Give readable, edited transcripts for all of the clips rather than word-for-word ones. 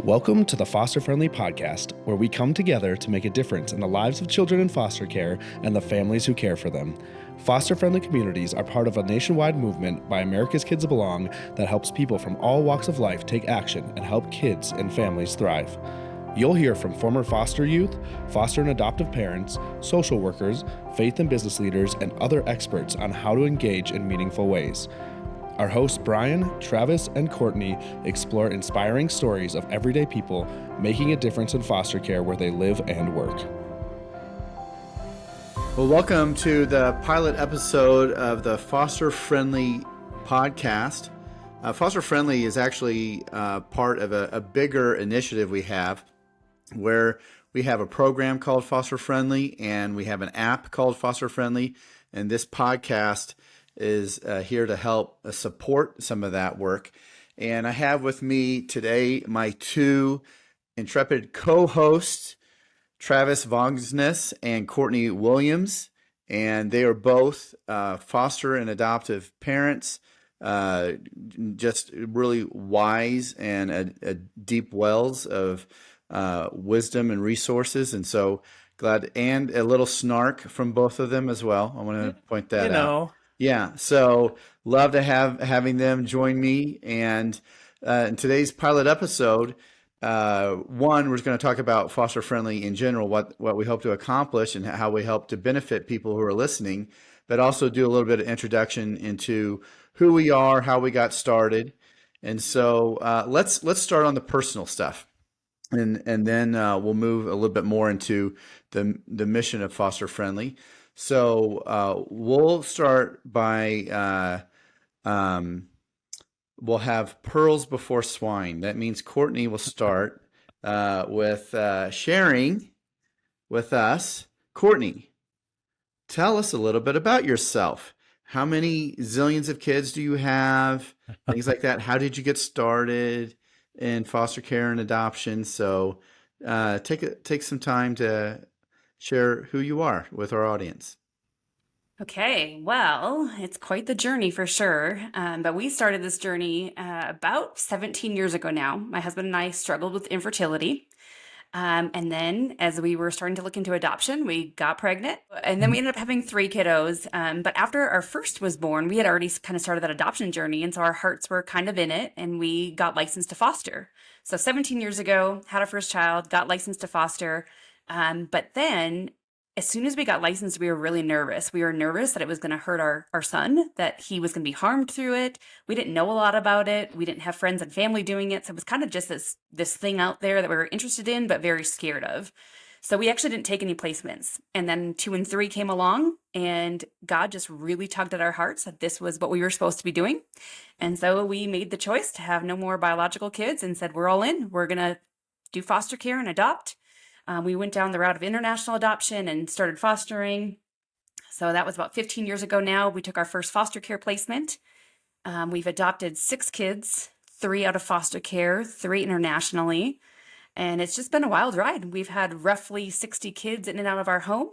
Welcome to the Foster Friendly Podcast, where we come together to make a difference in the lives of children in foster care and the families who care for them. Foster Friendly communities are part of a nationwide movement by America's Kids Belong that helps people from all walks of life take action and help kids and families thrive. You'll hear from former foster youth, foster and adoptive parents, social workers, faith and business leaders, and other experts on how to engage in meaningful ways. Our hosts Brian, Travis, and Courtney explore inspiring stories of everyday people making a difference in foster care where they live and work. Well, welcome to the pilot episode of the Foster Friendly podcast. Foster Friendly is actually part of a bigger initiative we have where we have a program called Foster Friendly and we have an app called Foster Friendly, and this podcast is here to help support some of that work. And I have with me today my two intrepid co-hosts, Travis Vongsness and Courtney Williams. And they are both foster and adoptive parents, just really wise and a deep wells of wisdom and resources. And so glad, and a little snark from both of them as well. I want to point that out. Yeah, so love to having them join me. And in today's pilot episode, we're going to talk about foster friendly in general, what we hope to accomplish and how we help to benefit people who are listening, but also do a little bit of introduction into who we are, how we got started. And so let's start on the personal stuff, and then we'll move a little bit more into the mission of foster friendly. So we'll start by, we'll have pearls before swine. That means Courtney will start with sharing with us. Courtney, tell us a little bit about yourself. How many zillions of kids do you have? Things like that. How did you get started in foster care and adoption? So take some time to share who you are with our audience. Okay, well, it's quite the journey for sure. But we started this journey about 17 years ago now. My husband and I struggled with infertility. And then as we were starting to look into adoption, we got pregnant. And then we ended up having 3 kiddos. But after our first was born, we had already kind of started that adoption journey. And so our hearts were kind of in it. And we got licensed to foster. So 17 years ago, had our first child, got licensed to foster. But then as soon as we got licensed, we were really nervous. We were nervous that it was going to hurt our son, that he was going to be harmed through it. We didn't know a lot about it. We didn't have friends and family doing it. So it was kind of just this thing out there that we were interested in, but very scared of. So we actually didn't take any placements. And then 2 and 3 came along, and God just really tugged at our hearts that this was what we were supposed to be doing. And so we made the choice to have no more biological kids and said, we're all in. We're going to do foster care and adopt. We went down the route of international adoption and started fostering. So that was about 15 years ago now. We took our first foster care placement. We've adopted 6 kids, 3 out of foster care, 3 internationally. And it's just been a wild ride. We've had roughly 60 kids in and out of our home,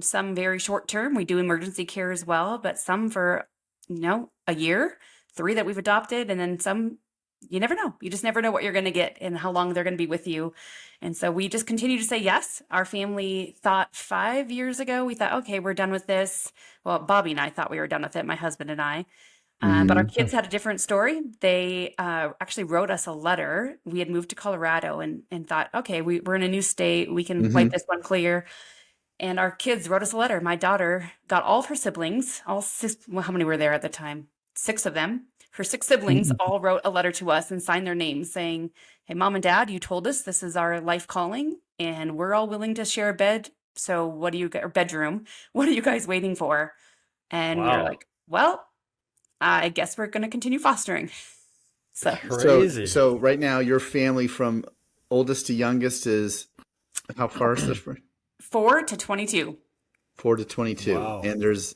some very short term. We do emergency care as well, but some for, a year, 3 that we've adopted, and then some. You never know. You just never know what you're going to get and how long they're going to be with you. And so we just continue to say yes. Our family thought 5 years ago, we thought, okay, we're done with this. Well, Bobby and I thought we were done with it, my husband and I. But our kids had a different story. They actually wrote us a letter. We had moved to Colorado and thought, okay, we're in a new state. We can wipe this one clear. And our kids wrote us a letter. My daughter got all of her siblings, how many were there at the time? 6 of them. Her 6 siblings all wrote a letter to us and signed their names saying, hey, Mom and Dad, you told us this is our life calling and we're all willing to share a bed. So or bedroom, what are you guys waiting for? And we were like, well, I guess we're going to continue fostering. So crazy. So right now your family from oldest to youngest is how far is this? 4 to 22. 4 to 22. Wow. And there's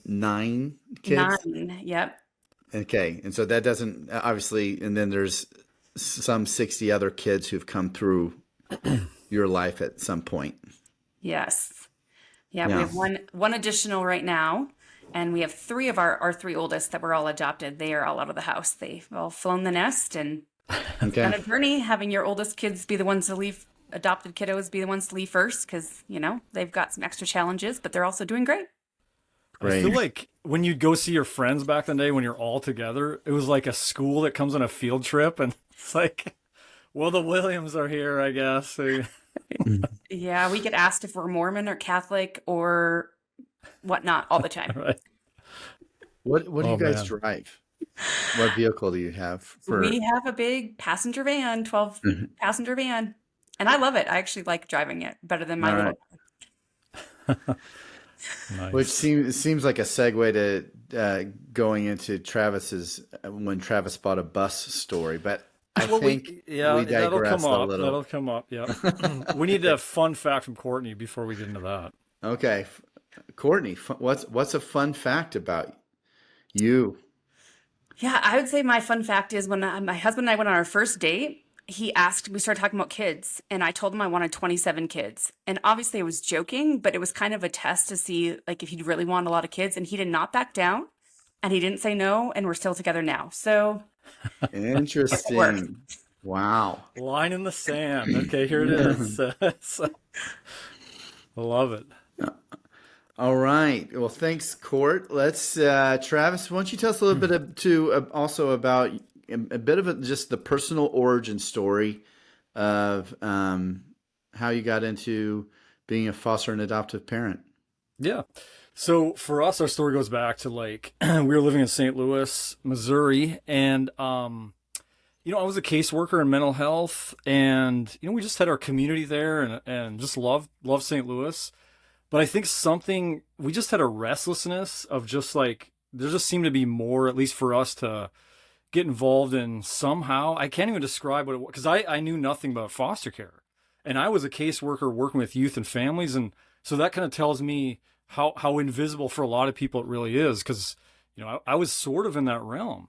9 kids? 9, yep. Okay. And so that doesn't obviously, and then there's some 60 other kids who've come through your life at some point. Yes. Yeah. We have one additional right now, and we have 3 of our 3 oldest that were all adopted. They are all out of the house. They've all flown the nest and Okay. On a journey, having your oldest kids be the ones to leave, adopted kiddos be the ones to leave first, because, they've got some extra challenges, but they're also doing great. I feel Great. like when you'd go see your friends back in the day when you're all together, it was like a school that comes on a field trip, and it's like, well, the Williams are here, I guess. Yeah, we get asked if we're Mormon or Catholic or whatnot all the time. Right. What do you guys Man. drive? What vehicle do you have for? We have a big passenger van, 12 Mhm. passenger van, and I love it. I actually like driving it better than my All little. right. Nice. Which seems like a segue to going into Travis's when Travis bought a bus story, but I think we that'll digress come a up. little. That'll come up. Yeah. We need a fun fact from Courtney before we get into that. Okay, Courtney, what's a fun fact about you? Yeah, I would say my fun fact is when my husband and I went on our first date, we started talking about kids, and I told him I wanted 27 kids. And obviously I was joking, but it was kind of a test to see like if he'd really want a lot of kids, and he did not back down, and he didn't say no, and we're still together now. So Interesting. Wow. Line in the sand. Okay, here it is. I love it. All right. Well, thanks, Court. Let's, Travis, why don't you tell us a little bit also about a bit of just the personal origin story of how you got into being a foster and adoptive parent. Yeah. So for us, our story goes back to like we were living in St. Louis, Missouri, and I was a caseworker in mental health, and we just had our community there, and just loved St. Louis. But I think we just had a restlessness of just like there just seemed to be more, at least for us, to get involved in somehow. I can't even describe what it was because I knew nothing about foster care, and I was a caseworker working with youth and families, and so that kind of tells me how invisible for a lot of people it really is, because I was sort of in that realm.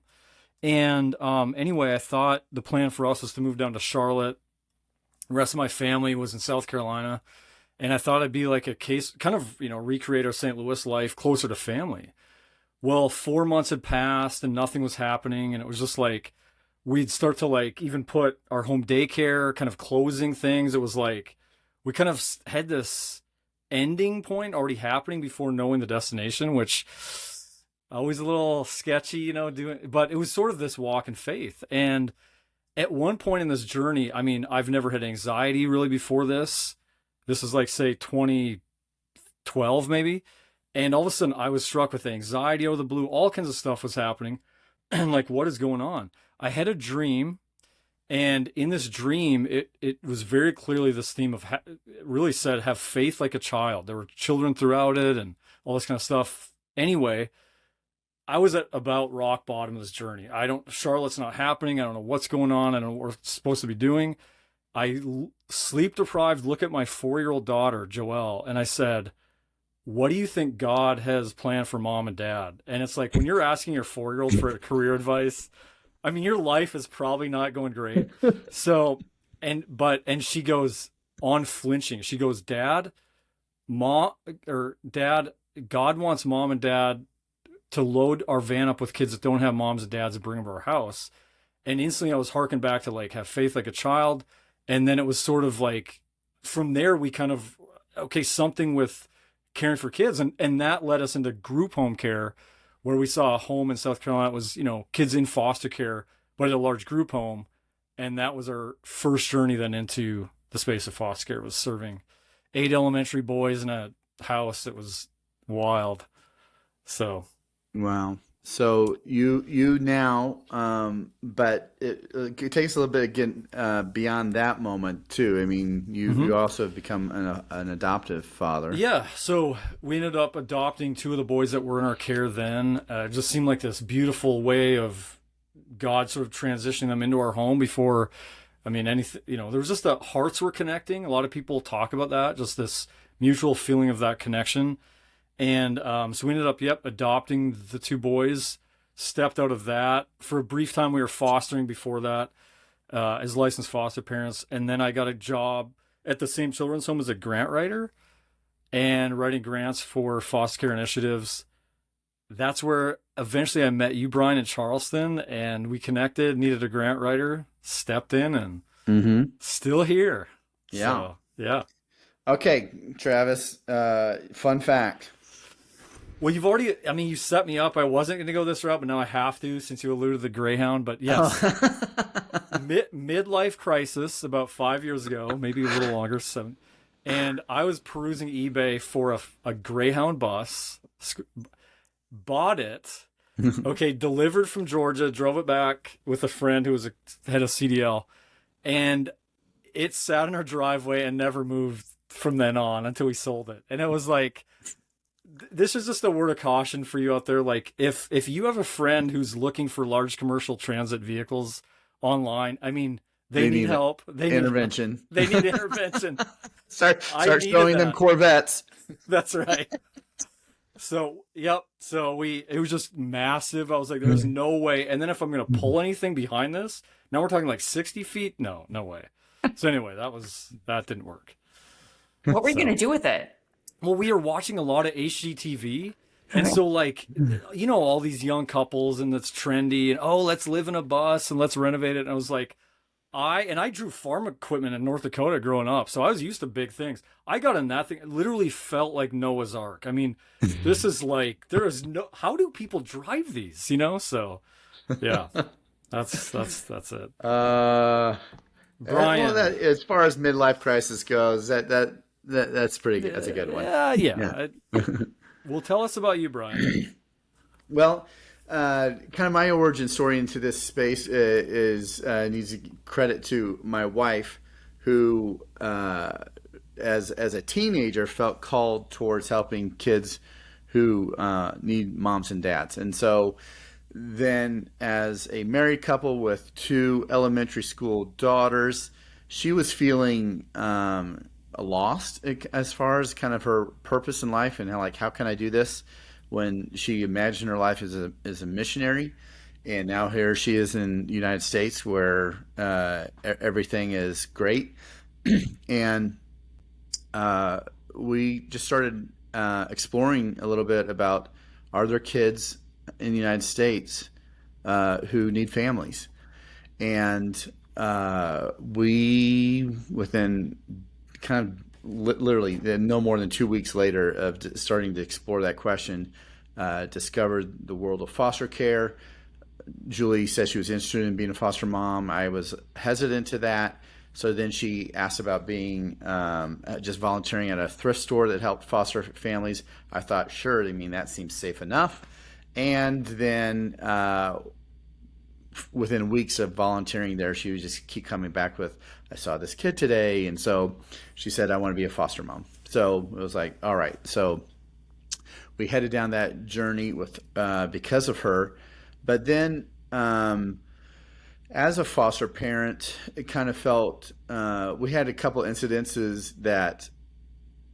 And anyway, I thought the plan for us was to move down to Charlotte. The rest of my family was in South Carolina, and I thought I'd be like a case, kind of recreate our St. Louis life closer to family. Well, 4 months had passed and nothing was happening, and it was just like we'd start to like even put our home daycare kind of closing things. It was like we kind of had this ending point already happening before knowing the destination, which always a little sketchy, but it was sort of this walk in faith. And at one point in this journey, I mean, I've never had anxiety really before this. This is like, say, 2012 maybe. And all of a sudden I was struck with anxiety out of the blue. All kinds of stuff was happening. And like, what is going on? I had a dream. And in this dream, it was very clearly this theme of, it really said, have faith like a child. There were children throughout it and all this kind of stuff. Anyway, I was at about rock bottom of this journey. Charlotte's not happening. I don't know what's going on. I don't know what we're supposed to be doing. I sleep deprived, look at my 4-year-old daughter, Joelle, and I said, what do you think God has planned for mom and dad? And it's like, when you're asking your 4-year-old for career advice, I mean, your life is probably not going great. So, and she goes unflinching. She goes, Dad, God wants mom and dad to load our van up with kids that don't have moms and dads and bring them to our house. And instantly I was harking back to like, have faith like a child. And then it was sort of like, from there, we kind of, something with caring for kids. And that led us into group home care, where we saw a home in South Carolina. It was, kids in foster care, but at a large group home. And that was our first journey then into the space of foster care, was serving 8 elementary boys in a house that was wild. So. Wow. So you now, but it takes a little bit again beyond that moment too. I mean, you also have become an adoptive father. Yeah. So we ended up adopting 2 of the boys that were in our care then. It just seemed like this beautiful way of God sort of transitioning them into our home before, anything, there was just the hearts were connecting. A lot of people talk about that, just this mutual feeling of that connection. And so we ended up, adopting the 2 boys, stepped out of that. For a brief time, we were fostering before that as licensed foster parents. And then I got a job at the same children's home as a grant writer and writing grants for foster care initiatives. that's where eventually I met you, Brian, in Charleston, and we connected, needed a grant writer, stepped in, and still here. Yeah. So, yeah. Okay, Travis, fun fact. Well, you set me up. I wasn't going to go this route, but now I have to since you alluded to the Greyhound. But yes, midlife crisis about 5 years ago, maybe a little longer, 7. And I was perusing eBay for a Greyhound bus, bought it. Okay, delivered from Georgia, drove it back with a friend who was had a CDL, and it sat in our driveway and never moved from then on until we sold it. And it was like, this is just a word of caution for you out there. Like if you have a friend who's looking for large commercial transit vehicles online, I mean, they need help. They intervention. They need intervention. Start showing them Corvettes. That's right. So, yep. So it was just massive. I was like, there's no way. And then if I'm going to pull anything behind this, now we're talking like 60 feet. No way. So anyway, that didn't work. What were you going to do with it? Well, we are watching a lot of HGTV. And so like, all these young couples and it's trendy and, let's live in a bus and let's renovate it. And I was like, I drew farm equipment in North Dakota growing up. So I was used to big things. I got in that thing. It literally felt like Noah's Ark. I mean, this is like, how do people drive these, So yeah, that's it. Brian. Well, as far as midlife crisis goes, that's pretty good. That's a good one. Yeah. Well, tell us about you, Brian. Well, kind of my origin story into this space needs credit to my wife, who, as a teenager, felt called towards helping kids who need moms and dads, and so then, as a married couple with 2 elementary school daughters, she was feeling lost as far as kind of her purpose in life and how can I do this when she imagined her life as a missionary. And now here she is in the United States where everything is great. And we just started exploring a little bit about, are there kids in the United States who need families? And we, within kind of literally no more than 2 weeks later of starting to explore that question, discovered the world of foster care. Julie said she was interested in being a foster mom. I was hesitant to that. So then she asked about being just volunteering at a thrift store that helped foster families. I thought, sure, that seems safe enough. And then within weeks of volunteering there, she would just keep coming back with, I saw this kid today. And so she said, I want to be a foster mom. So it was like, all right. So we headed down that journey because of her. But then as a foster parent, it kind of felt we had a couple incidences that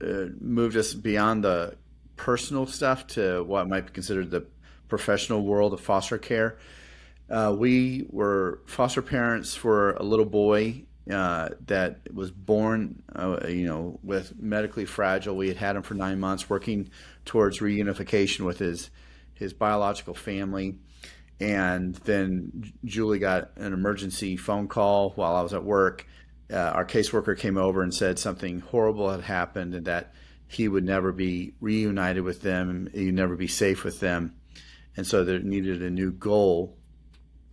moved us beyond the personal stuff to what might be considered the professional world of foster care. We were foster parents for a little boy that was born, with medically fragile. We had him for 9 months, working towards reunification with his biological family. And then Julie got an emergency phone call while I was at work. Our caseworker came over and said something horrible had happened and that he would never be reunited with them. He'd never be safe with them. And so there needed a new goal.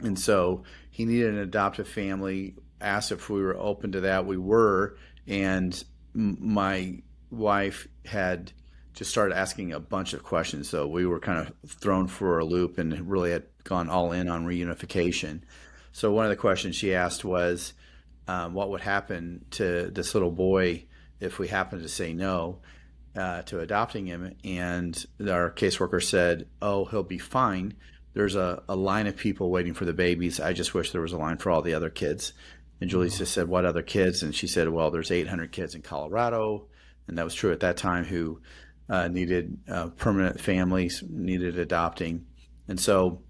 And so he needed an adoptive family, asked if we were open to that. We were. And my wife had just started asking a bunch of questions. So we were kind of thrown for a loop and really had gone all in on reunification. So one of the questions she asked was, what would happen to this little boy if we happened to say no to adopting him? And our caseworker said, oh, he'll be fine. There's a line of people waiting for the babies. I just wish there was a line for all the other kids. And Julie just said, what other kids? And she said, well, there's 800 kids in Colorado. And that was true at that time, who needed permanent families, needed adopting. And so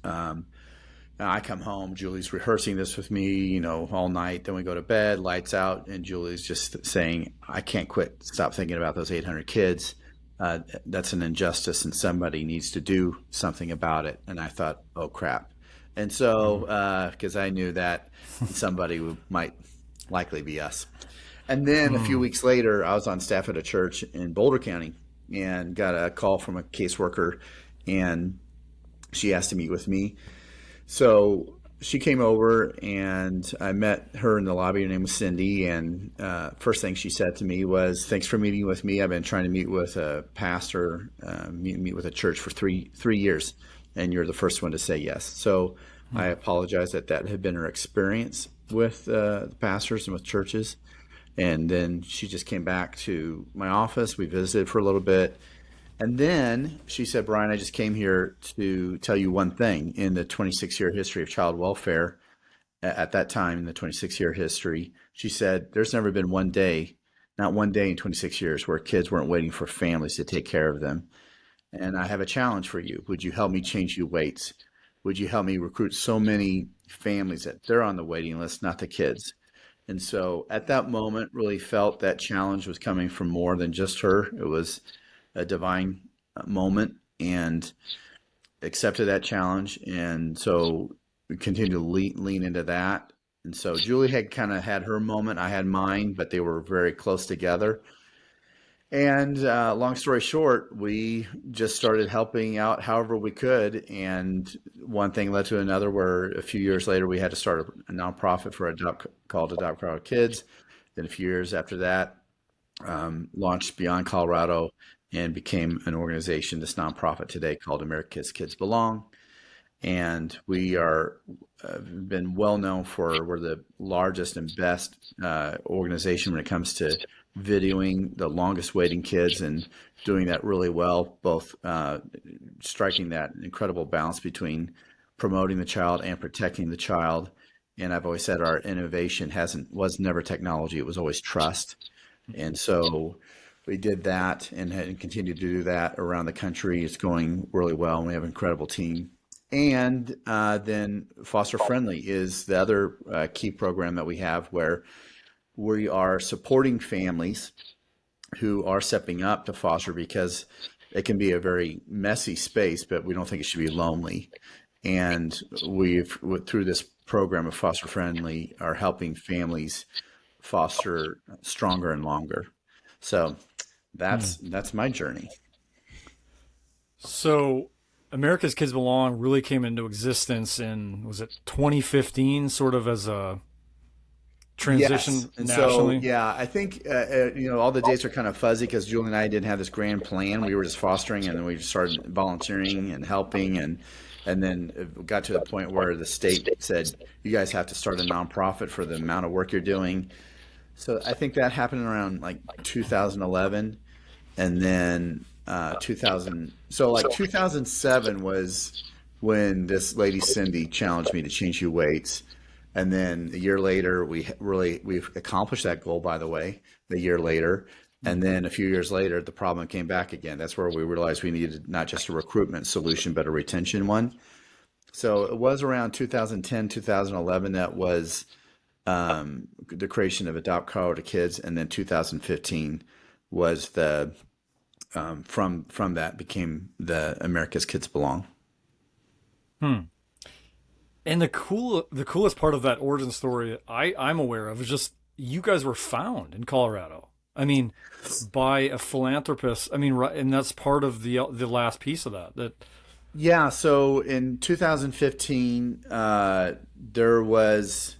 I come home, Julie's rehearsing this with me, all night. Then we go to bed, lights out, and Julie's just saying, I can't stop thinking about those 800 kids. that's an injustice and somebody needs to do something about it. And I thought, oh crap. And so, because I knew that somebody might likely be us. And then a few weeks later, I was on staff at a church in Boulder County and got a call from a caseworker, and she asked to meet with me. So she came over and I met her in the lobby. Her name was Cindy. And first thing she said to me was, thanks for meeting with me. I've been trying to meet with a pastor, meet with a church for three years, and you're the first one to say yes. So I apologize that had been her experience with the pastors and with churches. And then she just came back to my office. We visited for a little bit. And then she said, Brian, I just came here to tell you one thing. In the 26-year history of child welfare, at that time, in the 26-year history, she said, there's never been one day, not one day in 26 years, where kids weren't waiting for families to take care of them. And I have a challenge for you. Would you help me change your weights? Would you help me recruit so many families that they're on the waiting list, not the kids? And so at that moment, really felt that challenge was coming from more than just her. It was a divine moment, and accepted that challenge. And so we continued to lean into that. And so Julie had kind of had her moment. I had mine, but they were very close together. And long story short, we just started helping out however we could. And one thing led to another, where a few years later, we had to start a nonprofit called Adopt Colorado Kids. Then a few years after that, launched beyond Colorado and became an organization, this nonprofit today called America's Kids Belong. And we are been well known for, we're the largest and best organization when it comes to videoing the longest waiting kids, and doing that really well, both striking that incredible balance between promoting the child and protecting the child. And I've always said our innovation was never technology, it was always trust. And so we did that and continue to do that around the country. It's going really well, and we have an incredible team. And then Foster Friendly is the other key program that we have, where we are supporting families who are stepping up to foster, because it can be a very messy space, but we don't think it should be lonely. And we've, through this program of Foster Friendly, are helping families foster stronger and longer. So that's my journey. So America's Kids Belong really came into existence in, was it 2015, sort of as a transition nationally? So, yeah, I think, all the dates are kind of fuzzy because Julie and I didn't have this grand plan. We were just fostering, and then we started volunteering and helping, and then it got to the point where the state said, you guys have to start a nonprofit for the amount of work you're doing. So I think that happened around like 2011, and then 2007 was when this lady Cindy challenged me to change your weights. And then a year later, we've accomplished that goal, by the way, a year later. And then a few years later, the problem came back again. That's where we realized we needed not just a recruitment solution, but a retention one. So it was around 2010, 2011 that was the creation of Adopt Colorado Kids. And then 2015 was the, from that became the America's Kids Belong. And the coolest part of that origin story I'm aware of is just you guys were found in Colorado. I mean, by a philanthropist. I mean, right, and that's part of the last piece of that. Yeah. So in 2015, there was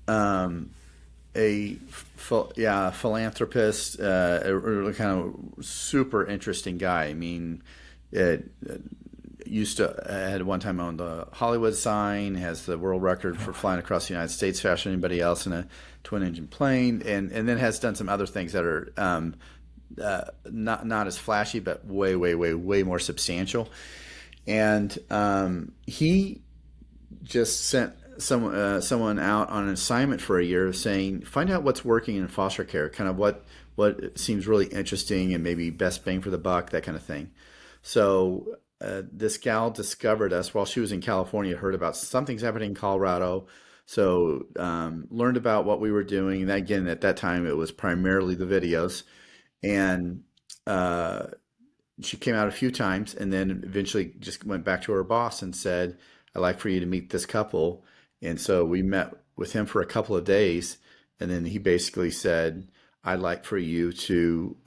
a philanthropist, a really kind of super interesting guy. I mean, had one time owned the Hollywood sign, has the world record for flying across the United States faster than anybody else in a twin-engine plane, and then has done some other things that are not as flashy, but way more substantial. And he just sent someone out on an assignment for a year, saying, find out what's working in foster care, kind of what seems really interesting and maybe best bang for the buck, that kind of thing. So this gal discovered us while she was in California, heard about something's happening in Colorado. So learned about what we were doing. And again, at that time, it was primarily the videos. And she came out a few times and then eventually just went back to her boss and said, I'd like for you to meet this couple. And so we met with him for a couple of days. And then he basically said, I'd like for you to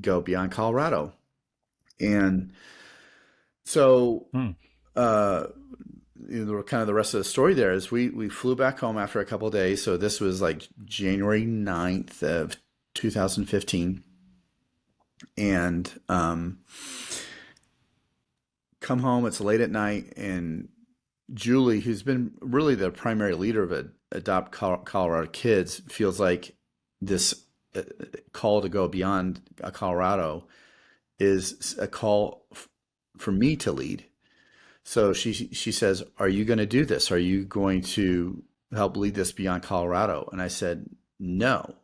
go beyond Colorado. And so, Hmm. Kind of the rest of the story there is we flew back home after a couple of days. So this was like January 9th of 2015. And come home, it's late at night, and Julie, who's been really the primary leader of Adopt Colorado Kids, feels like this call to go beyond Colorado is a call for me to lead. So she says, "Are you going to do this? Are you going to help lead this beyond Colorado?" And I said, "No."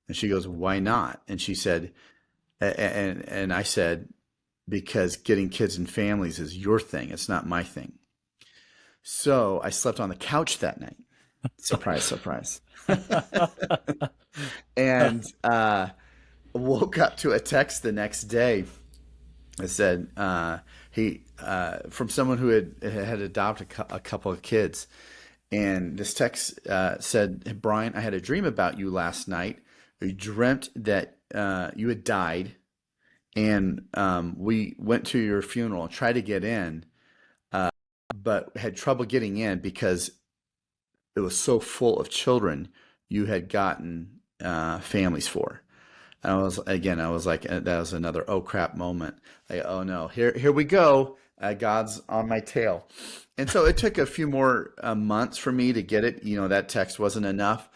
And she goes, "Why not?" And she said, and I said, "Because getting kids and families is your thing. It's not my thing." So I slept on the couch that night. Surprise, surprise. And woke up to a text the next day. It said he from someone who had adopted a couple of kids, and this text said, "Brian, I had a dream about you last night. I dreamt that you had died, and we went to your funeral and tried to get in, but had trouble getting in because it was so full of children you had gotten families for." And I was like, that was another oh crap moment. Like, oh no, here we go. God's on my tail. And so it took a few more months for me to get it. That text wasn't enough.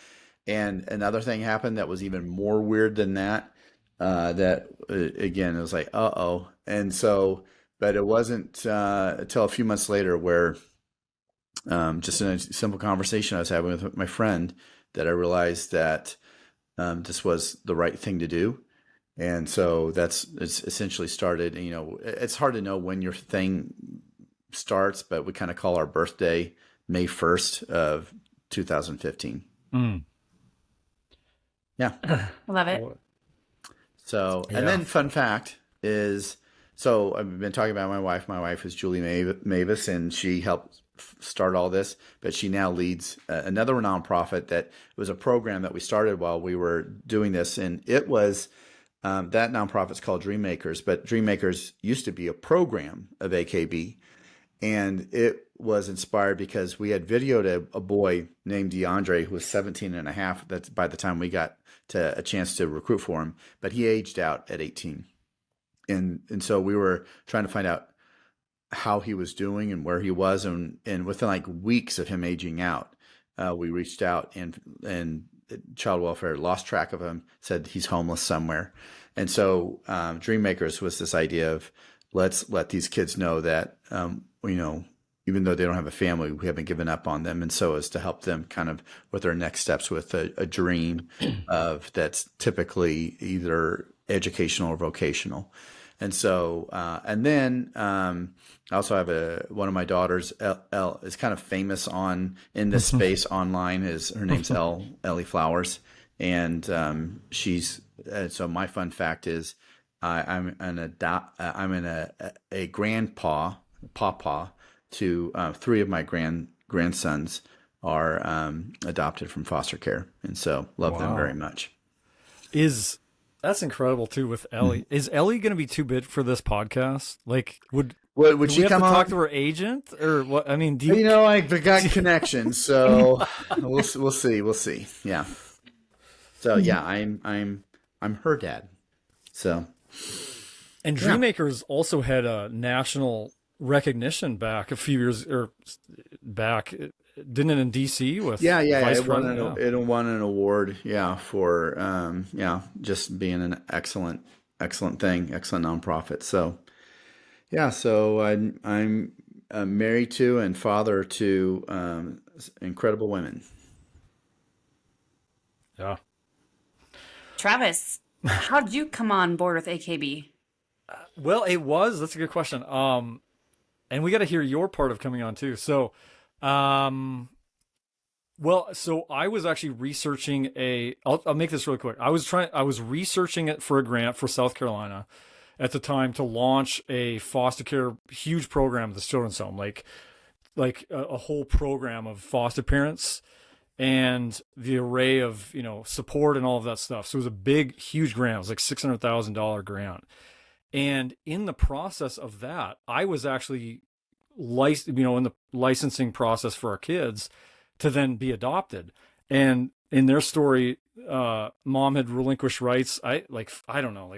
And another thing happened that was even more weird than that. Again, it was like, uh-oh. And so, but it wasn't until a few months later where just in a simple conversation I was having with my friend that I realized that this was the right thing to do. And so it's essentially started, it's hard to know when your thing starts, but we kind of call our birthday May 1st of 2015. Mm. Yeah. Love it. So, and then fun fact is, so I've been talking about my wife. My wife is Julie Mavis, and she helped start all this, but she now leads another nonprofit that was a program that we started while we were doing this. And it was, that nonprofit's called Dreammakers, but Dreammakers used to be a program of AKB. And it was inspired because we had videoed a boy named DeAndre who was 17 and a half. That's by the time we got to a chance to recruit for him, but he aged out at 18. And so we were trying to find out how he was doing and where he was. And within like weeks of him aging out, we reached out and child welfare lost track of him, said he's homeless somewhere. And so Dreammakers was this idea of let's let these kids know that, even though they don't have a family, we haven't given up on them. And so as to help them kind of with their next steps with a dream of that's typically either educational or vocational. And so, and then I also have one of my daughters, Elle, is kind of famous in this space online. Her name's Ellie Flowers, and so my fun fact is I'm a grandpa, pawpaw to three of my grandsons are adopted from foster care, and so love them very much. That's incredible too with Ellie. Is Ellie going to be too big for this podcast? Like, would she come on? Talk to her agent or what? I mean, I've got connections, so we'll see. Yeah. So yeah, I'm her dad. So. And Dreammakers also had a national recognition back a few years back. Didn't it in DC with Vice President? It won an award for just being an excellent thing, excellent nonprofit. So so I'm married to and father to incredible women. Yeah. Travis, how did you come on board with AKB? Well, that's a good question. And we got to hear your part of coming on too. So, so I was actually researching I'll make this really quick. I was researching it for a grant for South Carolina. at the time to launch a foster care huge program at this children's home, like a whole program of foster parents and the array of, support and all of that stuff. So it was a big, huge grant. It was like $600,000 grant. And in the process of that, I was actually in the licensing process for our kids to then be adopted. And in their story, mom had relinquished rights. I don't know,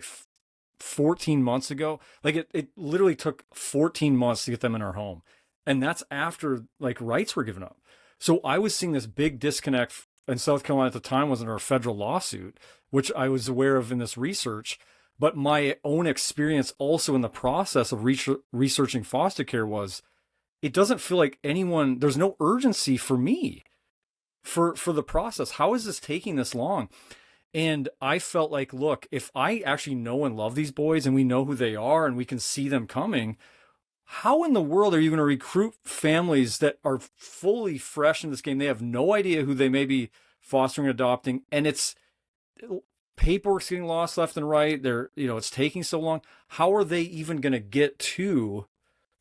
14 months ago. Like it literally took 14 months to get them in our home. And that's after like rights were given up. So I was seeing this big disconnect in South Carolina at the time. Was under a federal lawsuit, which I was aware of in this research. But my own experience also in the process of researching foster care was, it doesn't feel like there's no urgency for me for the process. How is this taking this long? And I felt like, look, if I actually know and love these boys and we know who they are and we can see them coming, how in the world are you going to recruit families that are fully fresh in this game? They have no idea who they may be fostering, adopting, and it's paperwork's getting lost left and right. It's taking so long. How are they even going to get to,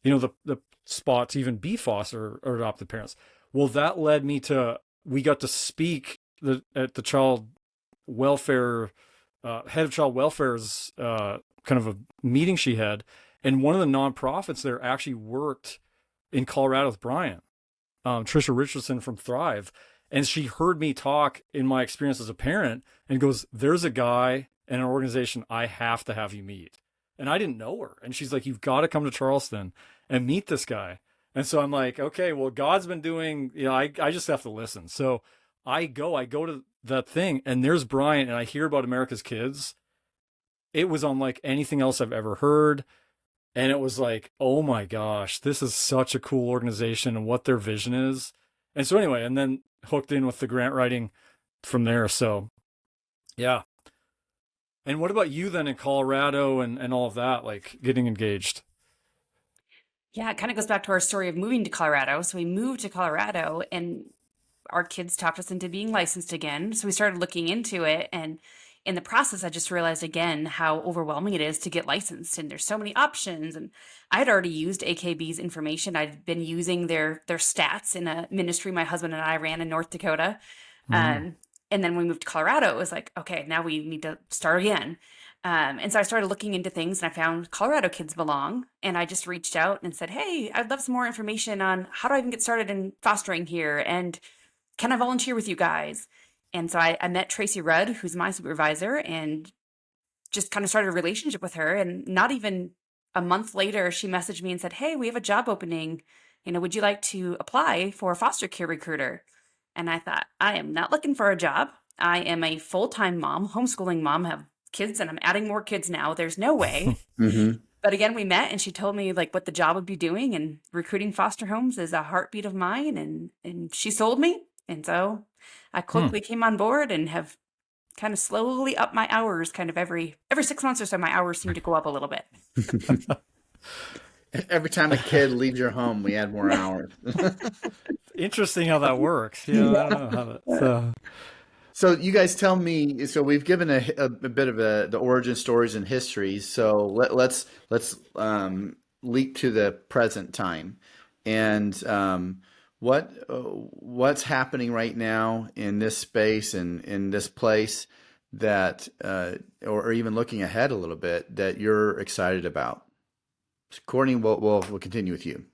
the spot to even be foster or adopted parents? Well, that led me to, we got to speak at the child welfare, head of child welfare's kind of a meeting she had. And one of the nonprofits there actually worked in Colorado with Brian, Trisha Richardson from Thrive. And she heard me talk in my experience as a parent and goes, there's a guy and an organization I have to have you meet. And I didn't know her. And she's like, you've got to come to Charleston and meet this guy. And so I'm like, okay, well, God's been doing, I just have to listen. So I go to that thing and there's Brian and I hear about America's Kids. It was unlike anything else I've ever heard. And it was like, oh my gosh, this is such a cool organization and what their vision is. And so anyway, and then hooked in with the grant writing from there. So yeah. And what about you then in Colorado and all of that, like getting engaged? Yeah, it kind of goes back to our story of moving to Colorado. So we moved to Colorado and our kids talked us into being licensed again. So we started looking into it. And in the process, I just realized again how overwhelming it is to get licensed. And there's so many options. And I had already used AKB's information. I'd been using their stats in a ministry my husband and I ran in North Dakota. And then when we moved to Colorado, it was like, okay, now we need to start again. And so I started looking into things and I found Colorado Kids Belong. And I just reached out and said, hey, I'd love some more information on how do I even get started in fostering here? And can I volunteer with you guys? And so I met Tracy Rudd, who's my supervisor, and just kind of started a relationship with her. And not even a month later, she messaged me and said, hey, we have a job opening. Would you like to apply for a foster care recruiter? And I thought, I am not looking for a job. I am a full-time mom, homeschooling mom, have kids, and I'm adding more kids now. There's no way. But again, we met and she told me like what the job would be doing, and recruiting foster homes is a heartbeat of mine. And she sold me. And so I quickly came on board and have kind of slowly upped my hours. Kind of every 6 months or so, my hours seem to go up a little bit. Every time a kid leaves your home, we add more hours. Interesting how that works. I don't know how that. So you guys tell me. So we've given a bit of the origin stories and histories. So let's leap to the present time, and what's happening right now in this space and in this place that, or even looking ahead a little bit, that you're excited about. Courtney, we'll continue with you.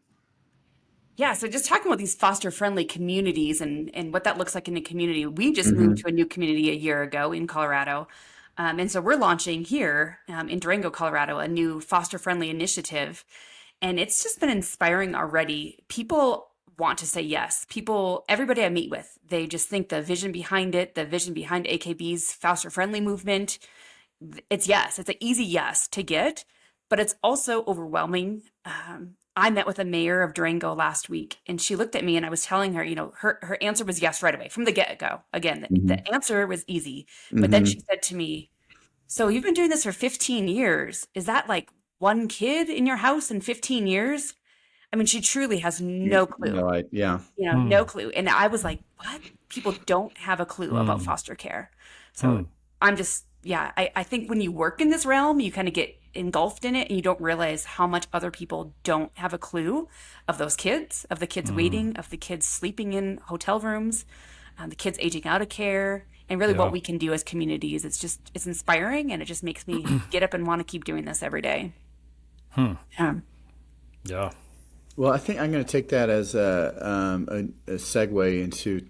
Yeah, so just talking about these foster-friendly communities and what that looks like in a community. We just moved to a new community a year ago in Colorado. And so we're launching here in Durango, Colorado, a new foster-friendly initiative. And it's just been inspiring already. People want to say yes. Everybody I meet with, they just think the vision behind it, the vision behind AKB's foster-friendly movement, it's yes. It's an easy yes to get, but it's also overwhelming. I met with the mayor of Durango last week, and she looked at me and I was telling her, her answer was yes right away from the get-go. Again, the answer was easy. But then she said to me, so you've been doing this for 15 years. Is that like one kid in your house in 15 years? I mean, she truly has no clue. No clue. And I was like, what? People don't have a clue about foster care. So I'm just, yeah, I think when you work in this realm, you kind of get engulfed in it and you don't realize how much other people don't have a clue of those kids, of the kids Mm, waiting, of the kids sleeping in hotel rooms, the kids aging out of care, and really what yeah. we can do as communities. It's inspiring, and it just makes me get up and want to keep doing this every day. Hmm. Um, Yeah. Well, I think I'm going to take that as a segue into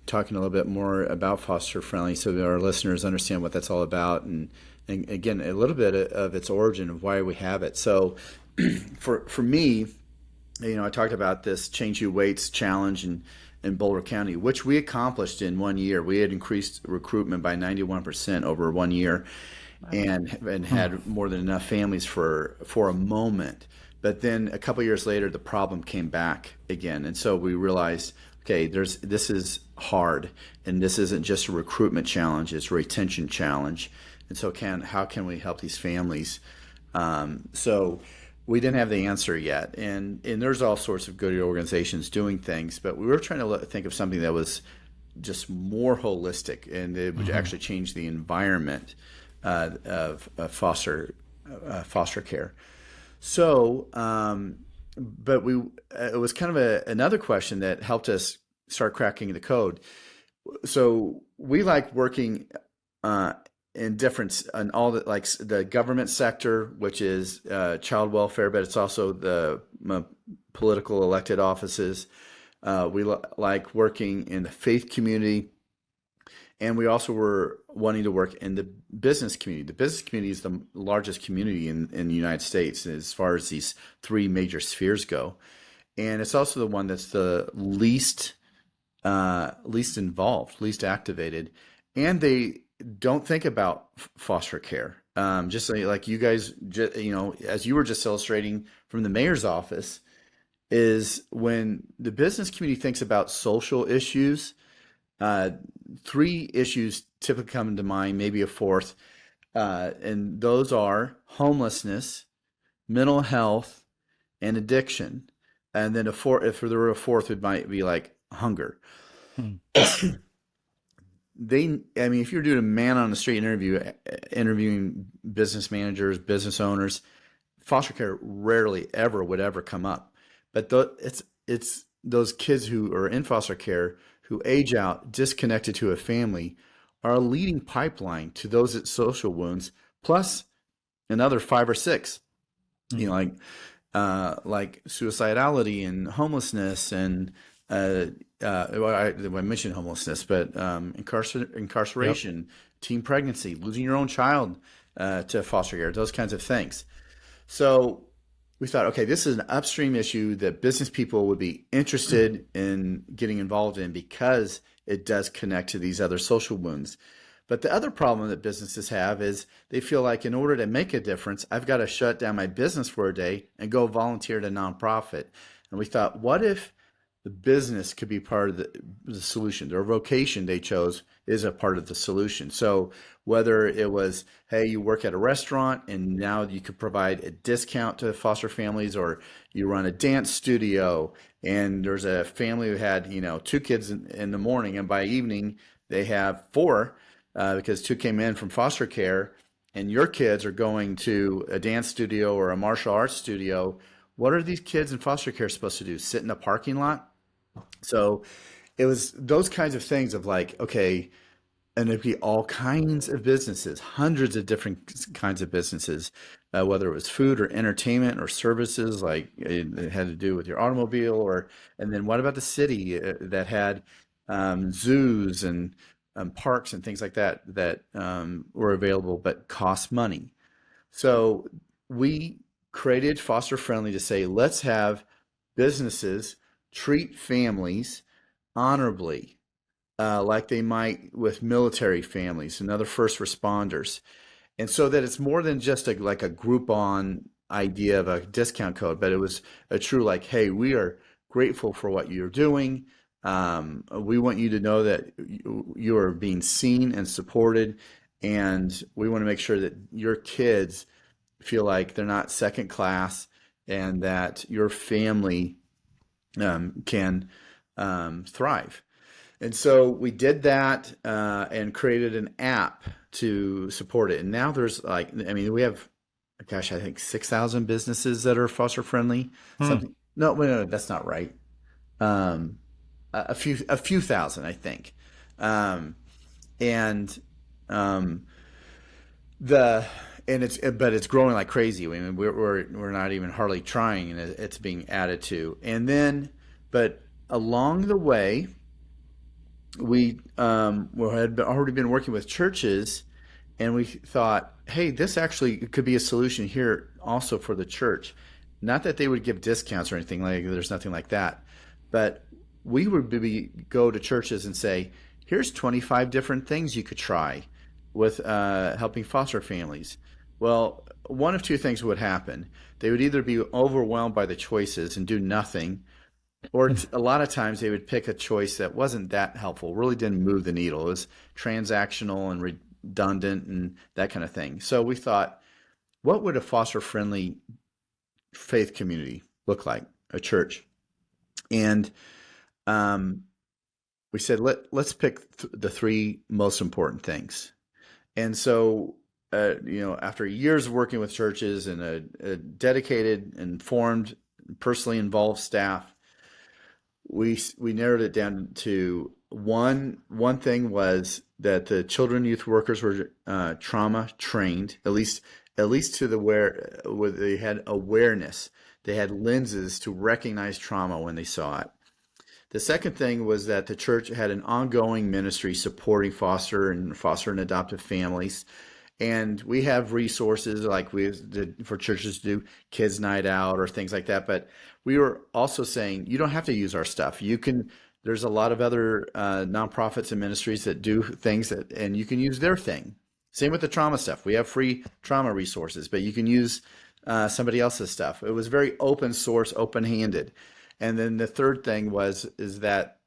talking a little bit more about foster friendly, so that our listeners understand what that's all about, and again a little bit of its origin of why we have it. So, for me, I talked about this Change Who Waits challenge in Boulder County, which we accomplished in 1 year. We had increased recruitment by 91% over 1 year, and Hmm. had more than enough families for a moment. But then a couple years later, the problem came back again, and so we realized, okay, this is hard, and this isn't just a recruitment challenge; it's a retention challenge. And so, how can we help these families? So we didn't have the answer yet, and there's all sorts of good organizations doing things, but we were trying to think of something that was just more holistic, and it would Hmm. actually change the environment of foster care. So, but it was kind of another question that helped us start cracking the code. So we like working uh, in all the, like the government sector, which is child welfare, but it's also the political elected offices. We like working in the faith community, and we also were wanting to work in the business community. The business community is the largest community in the United States as far as these three major spheres go. And it's also the one that's the least involved, least activated. And they don't think about foster care. Just like you guys, as you were just illustrating from the mayor's office, is when the business community thinks about social issues, uh, three issues typically come to mind, maybe a fourth, and those are homelessness, mental health, and addiction. And then if there were a fourth, it might be like hunger. Hmm. I mean, if you're doing a man on the street interviewing business managers, business owners, foster care rarely ever would ever come up. But it's those kids who are in foster care who age out disconnected to a family are a leading pipeline to those social wounds, plus another five or six, you know, Hmm. like suicidality and homelessness and well, I mentioned homelessness, but Yep. incarceration, teen pregnancy, losing your own child to foster care, those kinds of things. So we thought, okay, this is an upstream issue that business people would be interested in getting involved in because it does connect to these other social wounds. But the other problem that businesses have is they feel like in order to make a difference, I've got to shut down my business for a day and go volunteer at a nonprofit. And we thought, what if the business could be part of the solution? Their vocation they chose is a part of the solution. So whether it was, hey, you work at a restaurant and now you could provide a discount to foster families, or you run a dance studio and there's a family who had, two kids in the morning, and by evening they have four because two came in from foster care, and your kids are going to a dance studio or a martial arts studio. What are these kids in foster care supposed to do? Sit in a parking lot? So it was those kinds of things of like, okay, and it'd be all kinds of businesses, hundreds of different kinds of businesses, whether it was food or entertainment or services, like it had to do with your automobile, and then what about the city that had zoos and parks and things like that were available but cost money. So we created Foster Friendly to say, let's have businesses treat families honorably, like they might with military families and other first responders. And so that it's more than just like a Groupon idea of a discount code, but it was a true like, hey, we are grateful for what you're doing. We want you to know that you are being seen and supported, and we want to make sure that your kids feel like they're not second class, and that your family can thrive. And so we did that and created an app to support it. And now there's like, I mean, we have, gosh, I think 6,000 businesses that are foster friendly. Hmm. Something. No, wait, no, that's not right. Um, a few thousand, I think. Um, and um, the but it's growing like crazy. I mean, we're not even hardly trying, and it's being added to. And then, but along the way, we had already been working with churches, and we thought, hey, this actually could be a solution here also for the church. Not that they would give discounts or anything, like there's nothing like that, but we would go to churches and say, here's 25 different things you could try with helping foster families. Well, one of two things would happen. They would either be overwhelmed by the choices and do nothing, or a lot of times they would pick a choice that wasn't that helpful, really didn't move the needle. It was transactional and redundant and that kind of thing. So we thought, what would a foster-friendly faith community look like, a church? And we said, let's pick the three most important things. And so, after years of working with churches and a dedicated, informed, personally involved staff, we narrowed it down to one thing was that the children and youth workers were trauma trained, at least to the where they had awareness, they had lenses to recognize trauma when they saw it. The second thing was that the church had an ongoing ministry supporting foster and adoptive families. And we have resources like we did for churches to do kids night out or things like that. But we were also saying, you don't have to use our stuff. There's a lot of other nonprofits and ministries that do things and you can use their thing. Same with the trauma stuff. We have free trauma resources, but you can use somebody else's stuff. It was very open source, open-handed. And then the third thing is that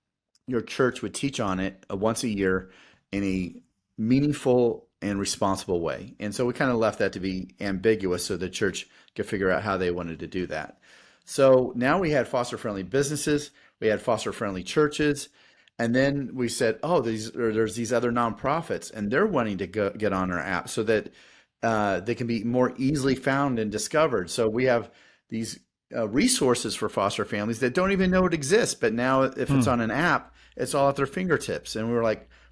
your church would teach on it once a year in a meaningful and responsible way. And so we kind of left that to be ambiguous so the church could figure out how they wanted to do that. So now we had foster-friendly businesses, we had foster-friendly churches, and then we said, there's these other nonprofits, and they're wanting to get on our app so that they can be more easily found and discovered. So we have these resources for foster families that don't even know it exists, but now if it's on an app, it's all at their fingertips. And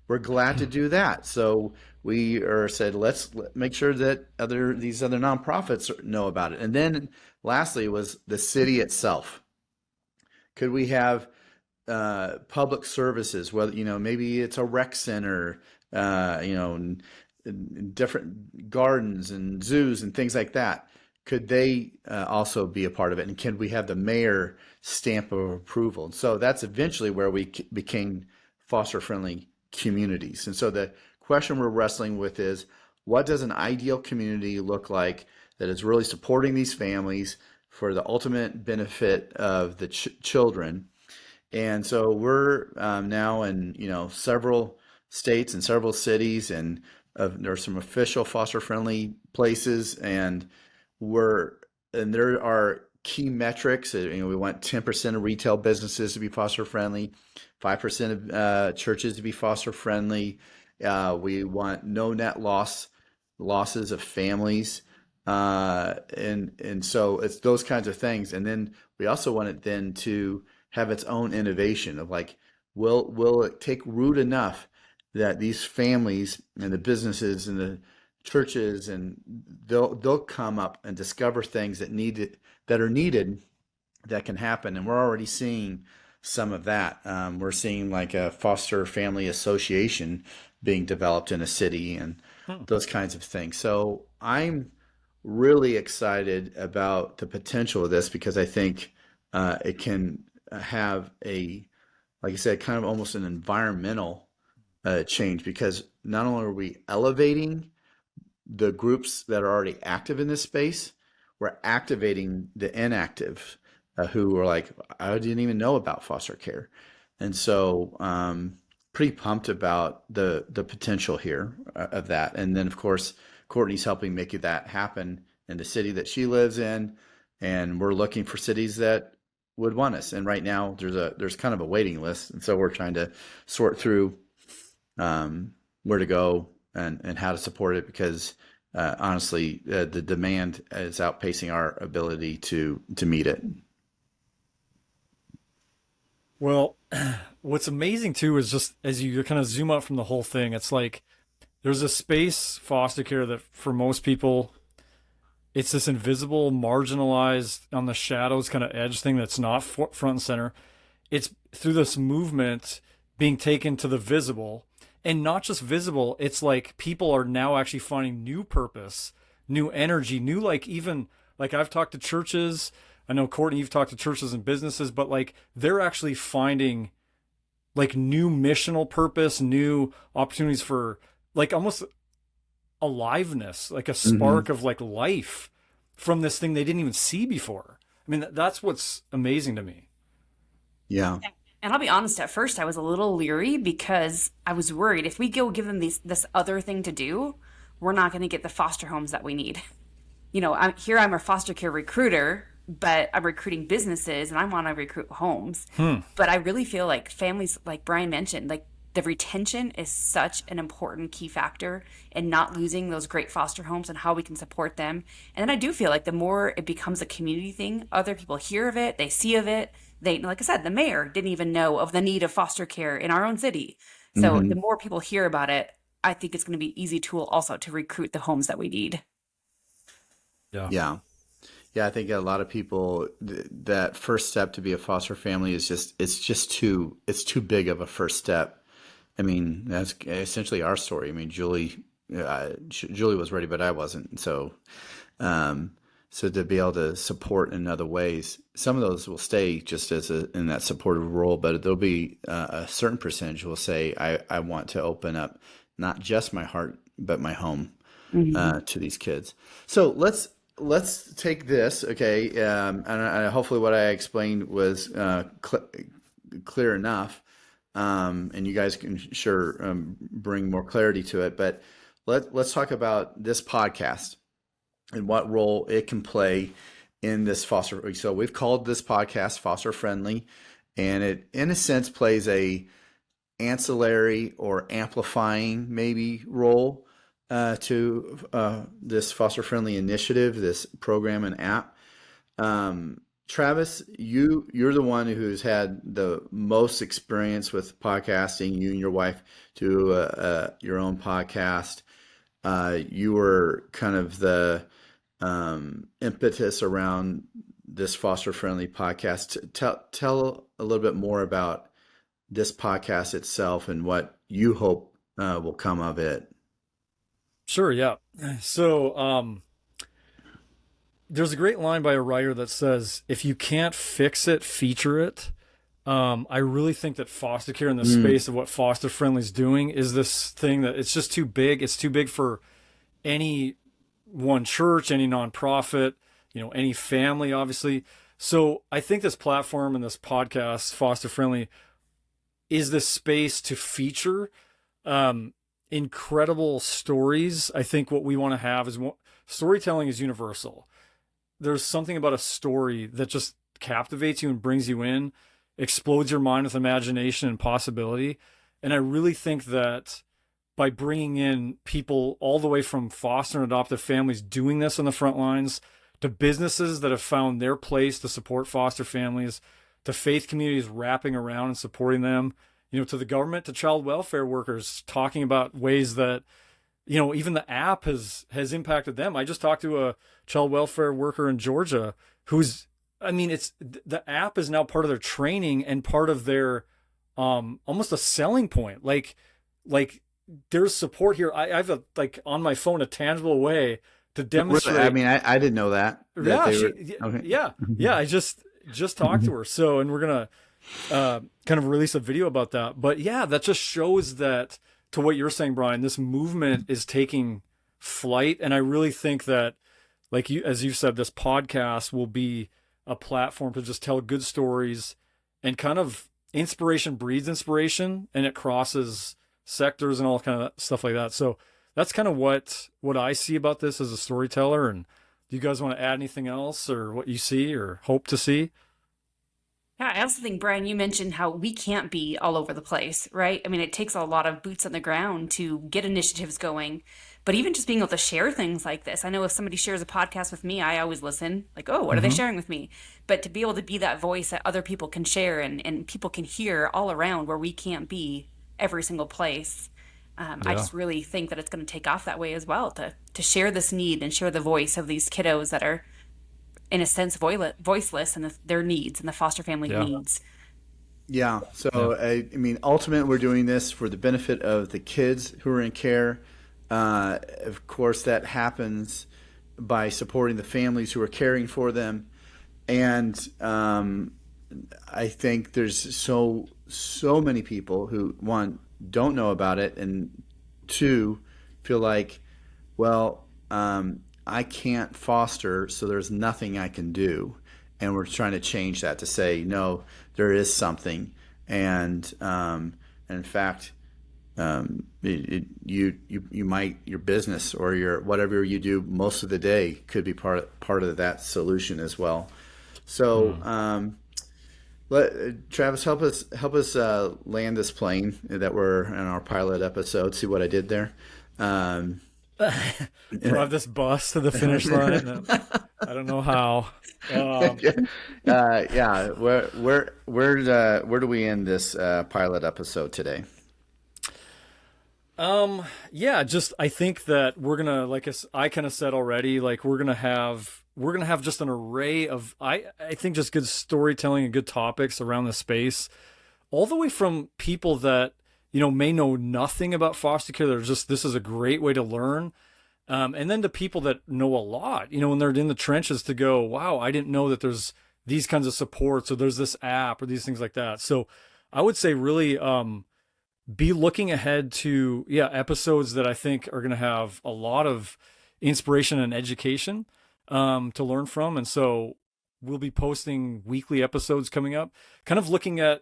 we're glad to do that. So we said, let's make sure that these other nonprofits know about it. And then lastly was the city itself. Could we have public services? Whether maybe it's a rec center, and different gardens and zoos and things like that. Could they also be a part of it? And can we have the mayor stamp of approval? And so that's eventually where we became foster-friendly communities. And so the question we're wrestling with is, what does an ideal community look like that is really supporting these families for the ultimate benefit of the children? And so we're now in several states and several cities, and there are some official foster-friendly places, and there are key metrics. We want 10% of retail businesses to be foster friendly, 5% of churches to be foster friendly. We want no net losses of families, and so it's those kinds of things. And then we also want it then to have its own innovation of like, will it take root enough that these families and the businesses and the churches and they'll come up and discover things that are needed that can happen. And we're already seeing some of that. We're seeing like a foster family association being developed in a city and those kinds of things. So I'm really excited about the potential of this because I think it can have like I said, kind of almost an environmental change, because not only are we elevating the groups that are already active in this space, we're activating the inactive who are like, I didn't even know about foster care. And so pretty pumped about the potential here of that. And then of course, Courtney's helping make that happen in the city that she lives in. And we're looking for cities that would want us. And right now there's kind of a waiting list. And so we're trying to sort through where to go and how to support it, because honestly, the demand is outpacing our ability to meet it. Well, what's amazing too is just as you kind of zoom out from the whole thing, it's like there's a space, foster care, that for most people, it's this invisible, marginalized, on the shadows kind of edge thing that's not front and center. It's through this movement being taken to the visible, and not just visible. It's like people are now actually finding new purpose, new energy, new, like, even like I've talked to churches. I know, Courtney, you've talked to churches and businesses, but like they're actually finding like new missional purpose, new opportunities for like almost aliveness, like a spark of like life from this thing they didn't even see before. I mean, that's what's amazing to me. Yeah. And I'll be honest, at first I was a little leery because I was worried if we go give them this other thing to do, we're not going to get the foster homes that we need. You know, I'm a foster care recruiter, but I'm recruiting businesses and I want to recruit homes. But I really feel like families, like Brian mentioned, like the retention is such an important key factor in not losing those great foster homes and how we can support them. And then I do feel like the more it becomes a community thing, other people hear of it, they see of it. They, like I said, the mayor didn't even know of the need of foster care in our own city. So the more people hear about it, I think it's going to be an easy tool also to recruit the homes that we need. Yeah. I think a lot of people, that first step to be a foster family is just too big of a first step. I mean, that's essentially our story. I mean, Julie was ready, but I wasn't. So to be able to support in other ways, some of those will stay just as in that supportive role, but there'll be a certain percentage will say, I want to open up not just my heart, but my home to these kids. So let's take this, okay, and hopefully what I explained was clear enough, and you guys can sure bring more clarity to it. But let's talk about this podcast and what role it can play in this foster. So we've called this podcast Foster Friendly, and it, in a sense, plays a ancillary or amplifying maybe role to this foster friendly initiative, this program and app. Travis, you're the one who's had the most experience with podcasting. You and your wife do your own podcast. You were kind of the impetus around this foster friendly podcast. Tell a little bit more about this podcast itself and what you hope will come of it. Sure, yeah. So there's a great line by a writer that says, if you can't fix it, feature it. I really think that foster care in the space of what Foster Friendly is doing is this thing that it's just too big. It's too big for any one church, any nonprofit, any family, obviously. So I think this platform and this podcast, Foster Friendly, is this space to feature incredible stories. I think what we want to have is storytelling is universal. There's something about a story that just captivates you and brings you in, explodes your mind with imagination and possibility. And I really think that by bringing in people all the way from foster and adoptive families doing this on the front lines, to businesses that have found their place to support foster families, to faith communities wrapping around and supporting them, to the government, to child welfare workers talking about ways that, even the app has impacted them. I just talked to a child welfare worker in Georgia the app is now part of their training and part of their almost a selling point. Like there's support here. I have on my phone a tangible way to demonstrate. Really? I mean, I didn't know that. Yeah. I just talked to her. So, and we're gonna kind of release a video about that. But yeah, that just shows that, to what you're saying, Brian, this movement is taking flight. And I really think that, as you said, this podcast will be a platform to just tell good stories, and kind of inspiration breeds inspiration, and it crosses sectors and all kind of stuff like that. So that's kind of what I see about this as a storyteller. And do you guys want to add anything else, or what you see or hope to see? Yeah, I also think, Brian, you mentioned how we can't be all over the place, right? I mean, it takes a lot of boots on the ground to get initiatives going, but even just being able to share things like this. I know if somebody shares a podcast with me, I always listen, like, oh, what are they sharing with me? But to be able to be that voice that other people can share and people can hear all around where we can't be every single place, I Yeah. just really think that it's going to take off that way as well to share this need and share the voice of these kiddos that are in a sense voiceless and their needs and the foster family Yeah. needs. Yeah. So, Yeah. I mean, ultimately, we're doing this for the benefit of the kids who are in care. Of course, that happens by supporting the families who are caring for them. And I think there's so many people who, one, don't know about it, and two, feel like, well, I can't foster, so there's nothing I can do. And we're trying to change that to say, no, there is something. And in fact, you might, your business or your whatever you do most of the day could be part of that solution as well. So, Travis, help us land this plane that we're in our pilot episode. See what I did there? Drive this bus to the finish line. I don't know how. Yeah. Where do we end this pilot episode today? Yeah, just I think that we're gonna, like I kind of said already, like we're gonna have just an array of I think just good storytelling and good topics around the space, all the way from people that may know nothing about foster care. They're just, this is a great way to learn. And then to people that know a lot, when they're in the trenches, to go, wow, I didn't know that there's these kinds of supports, or there's this app or these things like that. So I would say really be looking ahead to episodes that I think are going to have a lot of inspiration and education to learn from. And so we'll be posting weekly episodes coming up, kind of looking at,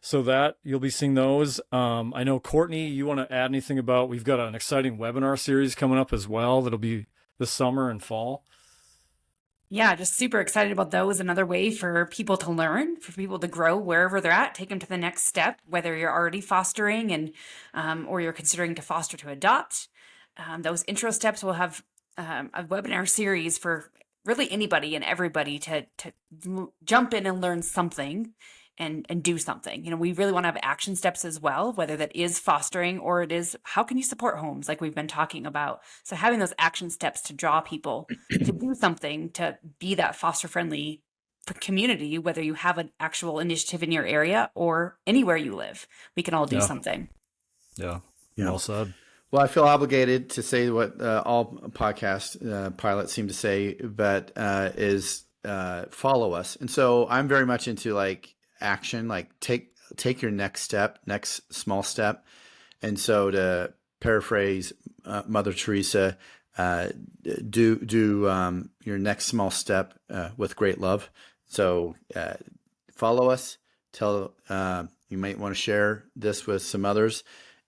so that you'll be seeing those. I know, Courtney, you want to add anything about, we've got an exciting webinar series coming up as well that'll be this summer and fall. Yeah, just super excited about those. Another way for people to learn, for people to grow wherever they're at, take them to the next step, whether you're already fostering and or you're considering to foster to adopt. Those intro steps will have a webinar series for really anybody and everybody to jump in and learn something and do something. We really want to have action steps as well, whether that is fostering or it is how can you support homes like we've been talking about. So having those action steps to draw people to do something, to be that foster friendly community, whether you have an actual initiative in your area or anywhere you live, we can all do something. Yeah. Well said. Well, I feel obligated to say what all podcast pilots seem to say, but is follow us. And so I'm very much into like action, like take your next step, next small step. And so to paraphrase Mother Teresa, do your next small step with great love. So follow us. Tell you might want to share this with some others.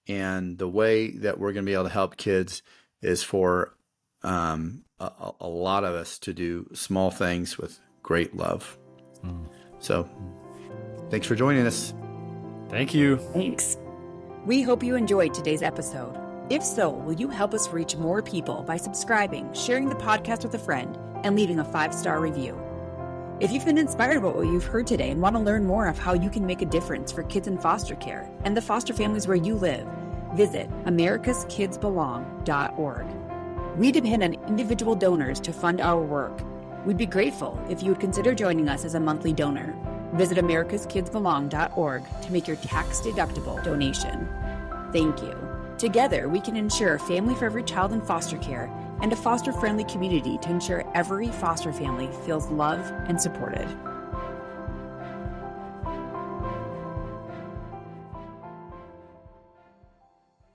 And the way that we're going to be able to help kids is for a lot of us to do small things with great love. So thanks for joining us. Thank you. Thanks. We hope you enjoyed today's episode. If so, will you help us reach more people by subscribing, sharing the podcast with a friend, and leaving a 5-star review? If you've been inspired by what you've heard today and want to learn more of how you can make a difference for kids in foster care and the foster families where you live, visit americaskidsbelong.org. We depend on individual donors to fund our work. We'd be grateful if you would consider joining us as a monthly donor. Visit americaskidsbelong.org to make your tax-deductible donation. Thank you. Together, we can ensure a family for every child in foster care and a foster-friendly community to ensure every foster family feels loved and supported.